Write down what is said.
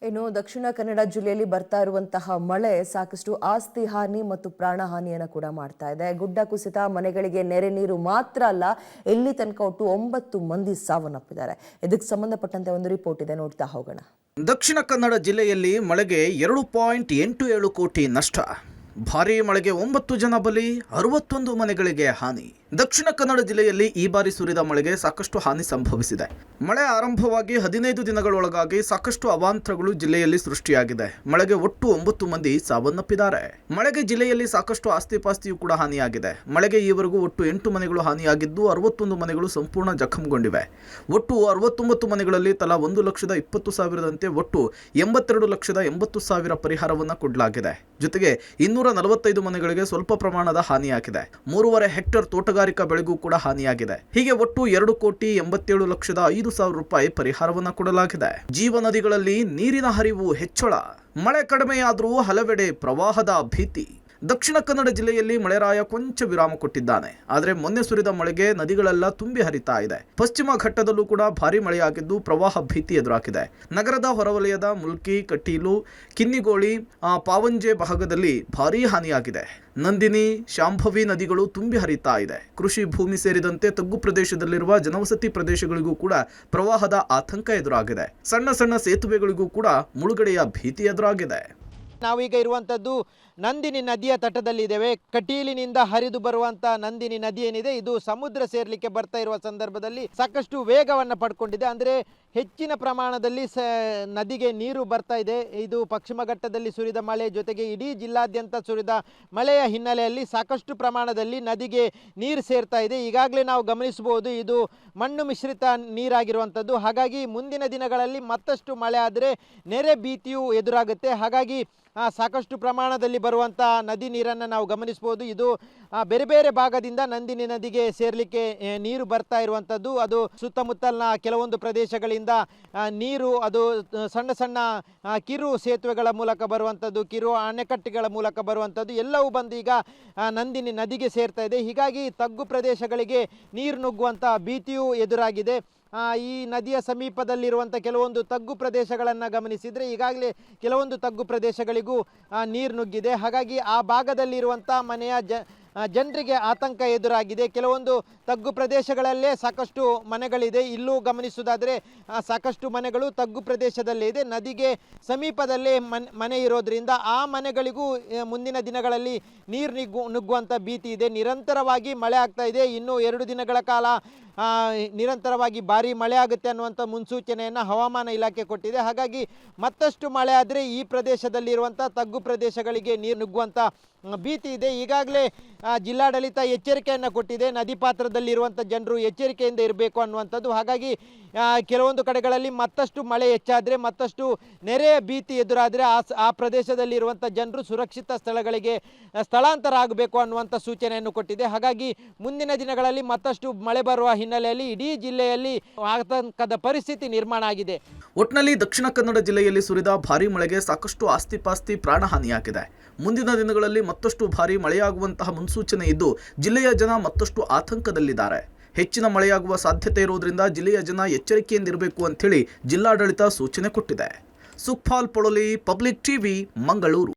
ಇನ್ನು ದಕ್ಷಿಣ ಕನ್ನಡ ಜಿಲ್ಲೆಯಲ್ಲಿ ಬರ್ತಾ ಇರುವಂತಹ ಮಳೆ ಸಾಕಷ್ಟು ಆಸ್ತಿ ಹಾನಿ ಮತ್ತು ಪ್ರಾಣ ಹಾನಿಯನ್ನು ಕೂಡ ಮಾಡ್ತಾ ಇದೆ. ಗುಡ್ಡ ಕುಸಿತ, ಮನೆಗಳಿಗೆ ನೆರೆ ನೀರು ಮಾತ್ರ ಅಲ್ಲ, ಇಲ್ಲಿ ತನಕ ಒಟ್ಟು 9 ಮಂದಿ ಸಾವನ್ನಪ್ಪಿದ್ದಾರೆ. ಇದಕ್ಕೆ ಸಂಬಂಧಪಟ್ಟಂತೆ ಒಂದು ರಿಪೋರ್ಟ್ ಇದೆ, ನೋಡ್ತಾ ಹೋಗೋಣ. ದಕ್ಷಿಣ ಕನ್ನಡ ಜಿಲ್ಲೆಯಲ್ಲಿ ಮಳೆಗೆ 2.87 ಕೋಟಿ ನಷ್ಟ. ಭಾರೀ ಮಳೆಗೆ 9 ಜನ ಬಲಿ, 61 ಮನೆಗಳಿಗೆ ಹಾನಿ. ದಕ್ಷಿಣ ಕನ್ನಡ ಜಿಲ್ಲೆಯಲ್ಲಿ ಈ ಬಾರಿ ಸುರಿದ ಮಳೆಗೆ ಸಾಕಷ್ಟು ಹಾನಿ ಸಂಭವಿಸಿದೆ. ಮಳೆ ಆರಂಭವಾಗಿ 15 ದಿನಗಳೊಳಗಾಗಿ ಸಾಕಷ್ಟು ಅವಾಂತರಗಳು ಜಿಲ್ಲೆಯಲ್ಲಿ ಸೃಷ್ಟಿಯಾಗಿದೆ. ಮಳೆಗೆ ಒಟ್ಟು 9 ಮಂದಿ ಸಾವನ್ನಪ್ಪಿದ್ದಾರೆ. ಮಳೆಗೆ ಜಿಲ್ಲೆಯಲ್ಲಿ ಸಾಕಷ್ಟು ಆಸ್ತಿಪಾಸ್ತಿಯೂ ಕೂಡ ಹಾನಿಯಾಗಿದೆ. ಮಳೆಗೆ ಈವರೆಗೂ ಒಟ್ಟು 8 ಮನೆಗಳು ಹಾನಿಯಾಗಿದ್ದು 61 ಮನೆಗಳು ಸಂಪೂರ್ಣ ಜಖಂಗೊಂಡಿವೆ. ಒಟ್ಟು 69 ಮನೆಗಳಲ್ಲಿ ತಲಾ 1,20,000ದಂತೆ ಒಟ್ಟು 82,80,000 ಪರಿಹಾರವನ್ನು ಕೊಡಲಾಗಿದೆ. ಜೊತೆಗೆ 245 ಮನೆಗಳಿಗೆ ಸ್ವಲ್ಪ ಪ್ರಮಾಣದ ಹಾನಿಯಾಗಿದೆ. 3.5 ಹೆಕ್ಟೇರ್ ತೋಟಗಾರಿಕಾ ಬೆಳೆಗೂ ಕೂಡ ಹಾನಿಯಾಗಿದೆ. ಹೀಗೆ ಒಟ್ಟು 2,87,05,000 ರೂಪಾಯಿ ಪರಿಹಾರವನ್ನು ಕೊಡಲಾಗಿದೆ. ಜೀವ ನದಿಗಳಲ್ಲಿ ನೀರಿನ ಹರಿವು ಹೆಚ್ಚಳ. ಮಳೆ ಕಡಿಮೆಯಾದರೂ ಹಲವೆಡೆ ಪ್ರವಾಹದ ಭೀತಿ. ದಕ್ಷಿಣ ಕನ್ನಡ ಜಿಲ್ಲೆಯಲ್ಲಿ ಮಳೆರಾಯ ಕೊಂಚ ವಿರಾಮ ಕೊಟ್ಟಿದ್ದಾನೆ. ಆದರೆ ಮೊನ್ನೆ ಸುರಿದ ಮಳೆಗೆ ನದಿಗಳೆಲ್ಲ ತುಂಬಿ ಹರಿತಾ ಇದೆ. ಪಶ್ಚಿಮ ಘಟ್ಟದಲ್ಲೂ ಕೂಡ ಭಾರಿ ಮಳೆಯಾಗಿದ್ದು ಪ್ರವಾಹ ಭೀತಿ ಎದುರಾಗಿದೆ. ನಗರದ ಹೊರವಲಯದ ಮುಲ್ಕಿ, ಕಟೀಲು, ಕಿನ್ನಿಗೋಳಿ, ಪಾವಂಜೆ ಭಾಗದಲ್ಲಿ ಭಾರೀ ಹಾನಿಯಾಗಿದೆ. ನಂದಿನಿ, ಶಾಂಭವಿ ನದಿಗಳು ತುಂಬಿ ಹರಿತಾ ಇದೆ. ಕೃಷಿ ಭೂಮಿ ಸೇರಿದಂತೆ ತಗ್ಗು ಪ್ರದೇಶದಲ್ಲಿರುವ ಜನವಸತಿ ಪ್ರದೇಶಗಳಿಗೂ ಕೂಡ ಪ್ರವಾಹದ ಆತಂಕ ಎದುರಾಗಿದೆ. ಸಣ್ಣ ಸಣ್ಣ ಸೇತುವೆಗಳಿಗೂ ಕೂಡ ಮುಳುಗಡೆಯ ಭೀತಿ ಎದುರಾಗಿದೆ. ನಾವೀಗ ಇರುವಂಥದ್ದು ನಂದಿನಿ ನದಿಯ ತಟದಲ್ಲಿದ್ದೇವೆ. ಕಟೀಲಿನಿಂದ ಹರಿದು ಬರುವಂಥ ನಂದಿನಿ ನದಿ ಏನಿದೆ, ಇದು ಸಮುದ್ರ ಸೇರಲಿಕ್ಕೆ ಬರ್ತಾ ಇರುವ ಸಂದರ್ಭದಲ್ಲಿ ಸಾಕಷ್ಟು ವೇಗವನ್ನು ಪಡ್ಕೊಂಡಿದೆ. ಅಂದರೆ ಹೆಚ್ಚಿನ ಪ್ರಮಾಣದಲ್ಲಿ ನದಿಗೆ ನೀರು ಬರ್ತಾ ಇದೆ. ಇದು ಪಶ್ಚಿಮ ಘಟ್ಟದಲ್ಲಿ ಸುರಿದ ಮಳೆ ಜೊತೆಗೆ ಇಡೀ ಜಿಲ್ಲಾದ್ಯಂತ ಸುರಿದ ಮಳೆಯ ಹಿನ್ನೆಲೆಯಲ್ಲಿ ಸಾಕಷ್ಟು ಪ್ರಮಾಣದಲ್ಲಿ ನದಿಗೆ ನೀರು ಸೇರ್ತಾ ಇದೆ. ಈಗಾಗಲೇ ನಾವು ಗಮನಿಸಬಹುದು, ಇದು ಮಣ್ಣು ಮಿಶ್ರಿತ ನೀರಾಗಿರುವಂಥದ್ದು. ಹಾಗಾಗಿ ಮುಂದಿನ ದಿನಗಳಲ್ಲಿ ಮತ್ತಷ್ಟು ಮಳೆ ಆದರೆ ನೆರೆ ಭೀತಿಯು ಎದುರಾಗುತ್ತೆ. ಹಾಗಾಗಿ ಸಾಕಷ್ಟು ಪ್ರಮಾಣದಲ್ಲಿ ಬರುವಂಥ ನದಿ ನೀರನ್ನು ನಾವು ಗಮನಿಸ್ಬೋದು. ಇದು ಬೇರೆ ಬೇರೆ ಭಾಗದಿಂದ ನಂದಿನಿ ನದಿಗೆ ಸೇರಲಿಕ್ಕೆ ನೀರು ಬರ್ತಾ ಇರುವಂಥದ್ದು. ಅದು ಸುತ್ತಮುತ್ತಲಿನ ಕೆಲವೊಂದು ಪ್ರದೇಶಗಳಿಂದ ನೀರು ಅದು ಸಣ್ಣ ಸಣ್ಣ ಕಿರು ಸೇತುವೆಗಳ ಮೂಲಕ ಬರುವಂಥದ್ದು, ಕಿರು ಅಣೆಕಟ್ಟುಗಳ ಮೂಲಕ ಬರುವಂಥದ್ದು ಎಲ್ಲವೂ ಬಂದು ಈಗ ನಂದಿನಿ ನದಿಗೆ ಸೇರ್ತಾ ಇದೆ. ಹೀಗಾಗಿ ತಗ್ಗು ಪ್ರದೇಶಗಳಿಗೆ ನೀರು ನುಗ್ಗುವಂಥ ಭೀತಿಯೂ ಎದುರಾಗಿದೆ. ಈ ನದಿಯ ಸಮೀಪದಲ್ಲಿರುವಂಥ ಕೆಲವೊಂದು ತಗ್ಗು ಪ್ರದೇಶಗಳನ್ನು ಗಮನಿಸಿದರೆ ಈಗಾಗಲೇ ಕೆಲವೊಂದು ತಗ್ಗು ಪ್ರದೇಶಗಳಿಗೂ ನೀರು ನುಗ್ಗಿದೆ. ಹಾಗಾಗಿ ಆ ಭಾಗದಲ್ಲಿರುವಂಥ ಮನೆಯ ಜನರಿಗೆ ಆತಂಕ ಎದುರಾಗಿದೆ. ಕೆಲವೊಂದು ತಗ್ಗು ಪ್ರದೇಶಗಳಲ್ಲೇ ಸಾಕಷ್ಟು ಮನೆಗಳಿದೆ. ಇಲ್ಲೂ ಗಮನಿಸುವುದಾದರೆ ಸಾಕಷ್ಟು ಮನೆಗಳು ತಗ್ಗು ಪ್ರದೇಶದಲ್ಲೇ ಇದೆ. ನದಿಗೆ ಸಮೀಪದಲ್ಲೇ ಮನೆ ಇರೋದ್ರಿಂದ ಆ ಮನೆಗಳಿಗೂ ಮುಂದಿನ ದಿನಗಳಲ್ಲಿ ನೀರು ನುಗ್ಗುವಂಥ ಭೀತಿ ಇದೆ. ನಿರಂತರವಾಗಿ ಮಳೆ ಆಗ್ತಾ ಇದೆ. ಇನ್ನು 2 ದಿನಗಳ ಕಾಲ ನಿರಂತರವಾಗಿ ಭಾರಿ ಮಳೆ ಆಗುತ್ತೆ ಅನ್ನುವಂಥ ಮುನ್ಸೂಚನೆಯನ್ನು ಹವಾಮಾನ ಇಲಾಖೆ ಕೊಟ್ಟಿದೆ. ಹಾಗಾಗಿ ಮತ್ತಷ್ಟು ಮಳೆ ಆದರೆ ಈ ಪ್ರದೇಶದಲ್ಲಿರುವಂಥ ತಗ್ಗು ಪ್ರದೇಶಗಳಿಗೆ ನೀರು ನುಗ್ಗುವಂಥ ಭೀತಿ ಇದೆ. ಈಗಾಗಲೇ ಜಿಲ್ಲಾಡಳಿತ ಎಚ್ಚರಿಕೆಯನ್ನು ಕೊಟ್ಟಿದೆ. ನದಿ ಪಾತ್ರದಲ್ಲಿರುವಂಥ ಜನರು ಎಚ್ಚರಿಕೆಯಿಂದ ಇರಬೇಕು ಅನ್ನುವಂಥದ್ದು. ಹಾಗಾಗಿ ಕೆಲವೊಂದು ಕಡೆಗಳಲ್ಲಿ ಮತ್ತಷ್ಟು ಮಳೆ ಹೆಚ್ಚಾದರೆ, ಮತ್ತಷ್ಟು ನೆರೆಯ ಭೀತಿ ಎದುರಾದರೆ ಆ ಪ್ರದೇಶದಲ್ಲಿರುವಂಥ ಜನರು ಸುರಕ್ಷಿತ ಸ್ಥಳಗಳಿಗೆ ಸ್ಥಳಾಂತರ ಆಗಬೇಕು ಅನ್ನುವಂಥ ಸೂಚನೆಯನ್ನು ಕೊಟ್ಟಿದೆ. ಹಾಗಾಗಿ ಮುಂದಿನ ದಿನಗಳಲ್ಲಿ ಮತ್ತಷ್ಟು ಮಳೆ ಬರುವ ಹಿನ್ನೆಲೆಯಲ್ಲಿ ಇಡೀ ಜಿಲ್ಲೆಯಲ್ಲಿ ಆತಂಕದ ಪರಿಸ್ಥಿತಿ ನಿರ್ಮಾಣ ಆಗಿದೆ. ಒಟ್ನಲ್ಲಿ ದಕ್ಷಿಣ ಕನ್ನಡ ಜಿಲ್ಲೆಯಲ್ಲಿ ಸುರಿದ ಭಾರೀ ಮಳೆಗೆ ಸಾಕಷ್ಟು ಆಸ್ತಿಪಾಸ್ತಿ ಪ್ರಾಣಹಾನಿಯಾಗಿದೆ. ಮುಂದಿನ ದಿನಗಳಲ್ಲಿ ಮತ್ತಷ್ಟು ಭಾರೀ ಮಳೆಯಾಗುವಂತಹ ಮುನ್ಸೂಚನೆ ಇದ್ದು ಜಿಲ್ಲೆಯ ಜನ ಮತ್ತಷ್ಟು ಆತಂಕದಲ್ಲಿದ್ದಾರೆ. ಹೆಚ್ಚಿನ ಮಳೆಯಾಗುವ ಸಾಧ್ಯತೆ ಇರುವುದರಿಂದ ಜಿಲ್ಲೆಯ ಜನ ಎಚ್ಚರಿಕೆಯಿಂದಿರಬೇಕು ಅಂತೇಳಿ ಜಿಲ್ಲಾಡಳಿತ ಸೂಚನೆ ಕೊಟ್ಟಿದೆ. Sukhpal Polali, public TV, Mangaluru.